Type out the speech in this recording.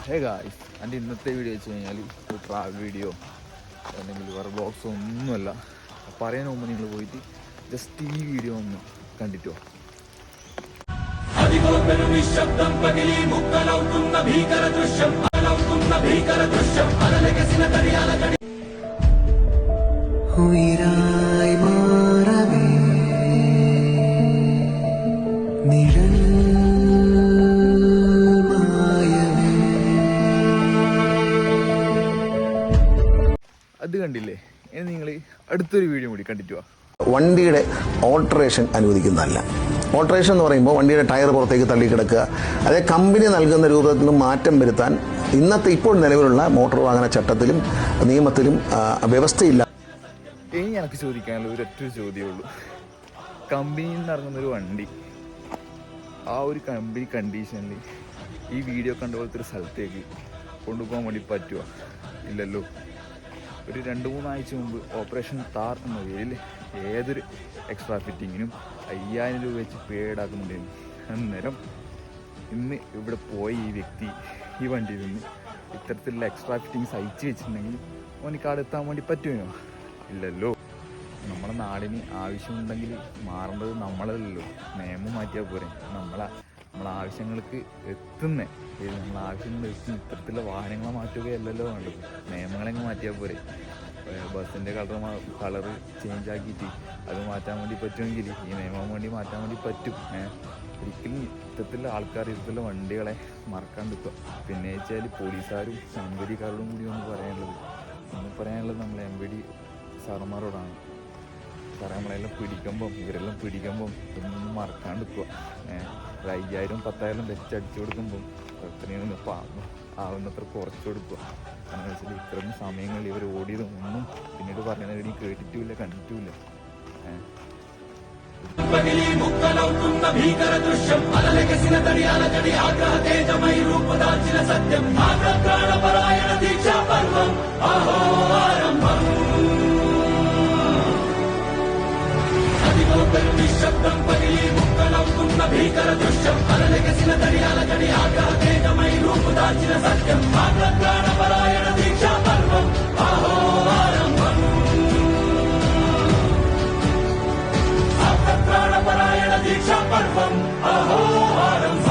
Hey guys, എൻ്റെ ഇന്നത്തെ video വെച്ച് കഴിഞ്ഞാൽ ഒരു ട്രാവൽ വീഡിയോ അല്ലെങ്കിൽ വേറെ ബ്ലോഗ്സോ ഒന്നുമല്ല. പറയുന്ന മുമ്പ് നിങ്ങൾ പോയിട്ട് ജസ്റ്റ് ഈ വീഡിയോ ഒന്ന് കണ്ടിട്ടോ. അത് കണ്ടില്ലേ? ഇനി നിങ്ങൾ അടുത്തൊരു വീഡിയോ കൂടി കണ്ടിട്ട് വാ. വണ്ടിയുടെ ഓൾട്ടറേഷൻ അനുവദിക്കുന്നതല്ല. ഓൾട്ടറേഷൻ എന്ന് പറയുമ്പോൾ വണ്ടിയുടെ ടയർ പുറത്തേക്ക് തള്ളിക്കിടക്കുക, അതേ കമ്പനി നൽകുന്ന രൂപത്തിൽ മാറ്റം വരുത്താൻ ഇന്നത്തെ ഇപ്പോൾ നിലവിലുള്ള മോട്ടോർ വാഹന ചട്ടത്തിലും നിയമത്തിലും വ്യവസ്ഥയില്ല. ഇനി എനിക്ക് ചോദിക്കാനുള്ള ഒരൊറ്റ ചോദ്യമേ ഉള്ളൂ. കമ്പനിയിൽ നിന്ന് ഇറങ്ങുന്നൊരു വണ്ടി ആ ഒരു കമ്പനി കണ്ടീഷനിൽ ഈ വീഡിയോ കണ്ട പോലത്തെ ഒരു സ്ഥലത്തേക്ക് കൊണ്ടുപോകാൻ വേണ്ടി പറ്റുമോ? ഇല്ലല്ലോ. ഒരു 2-3 ആഴ്ച മുമ്പ് ഓപ്പറേഷൻ താർ എന്ന പേരിൽ ഏതൊരു എക്സ്ട്രാ ഫിറ്റിങ്ങിനും 5000 രൂപ വെച്ച് പേ ഈടാക്കുന്നുണ്ടായിരുന്നു. അന്നേരം ഇന്ന് ഇവിടെ പോയ ഈ വ്യക്തി ഈ വണ്ടിയിൽ നിന്ന് ഇത്തരത്തിലുള്ള എക്സ്ട്രാ ഫിറ്റിങ്സ് അയച്ചു വെച്ചിട്ടുണ്ടെങ്കിൽ ഓനിക്ക് അവിടെ എത്താൻ വേണ്ടി പറ്റുമോ? ഇല്ലല്ലോ. നമ്മുടെ നാടിന് ആവശ്യമുണ്ടെങ്കിൽ മാറേണ്ടത് നമ്മളല്ലല്ലോ. നിയമം മാറ്റിയാൽ പോരെ. നമ്മളെ ആവശ്യങ്ങൾക്ക് നമ്മളെ ആവശ്യങ്ങൾ എത്തുന്ന ഇത്തരത്തിലുള്ള വാഹനങ്ങളെ മാറ്റുകയല്ലല്ലോ വേണ്ടത്. നിയമങ്ങളെങ്ങ് മാറ്റിയാൽ പോരെ. ബസ്സിൻ്റെ കളറ് ചേഞ്ച് ആക്കിയിട്ട് അത് മാറ്റാൻ വേണ്ടി പറ്റുമെങ്കിൽ ഈ നിയമം വേണ്ടി മാറ്റാൻ വേണ്ടി പറ്റും. ഒരിക്കലും ഇത്തരത്തിലുള്ള ആൾക്കാർ ഇത്തരത്തിലുള്ള വണ്ടികളെ മറക്കാണ്ടിരിക്കുക. പിന്നെ വെച്ചാൽ പോലീസുകാരും എംബിഡിക്കാരോടും കൂടി ഒന്ന് പറയാനുള്ളത് നമ്മളെ എംബിഡി സാറന്മാരോടാണ്. സാറേ, നമ്മളെല്ലാം ഇവരെല്ലാം പിടിക്കുമ്പം ഇതൊന്നും മറക്കാണ്ടിരിക്കുക. 5000-10,000 വെച്ച് അടിച്ചു കൊടുക്കുമ്പം എത്രയും ആവുന്നത്ര കുറച്ച് കൊടുക്കുക. കാരണം വെച്ചാൽ ഇത്രയും സമയങ്ങളിൽ ഇവർ ഓടിയതും ഒന്നും പിന്നീട് പറയുന്നത് ഇനി കേട്ടിട്ടുമില്ല, കണ്ടിട്ടുമില്ല. నిశ్శబ్దం పగిలి ముక్కలవుతున్న భీకర దృశ్యం అలలెగసిన దరియాల గడి ఆగ్రహ తేజమై రూపు దాల్చిన సత్యం ఆగ్రహప్రాణపరాయణ దీక్షా పర్వం అహో ఆరంభం ఆగ్రహప్రాణపరాయణ దీక్షా పర్వం అహో ఆరంభం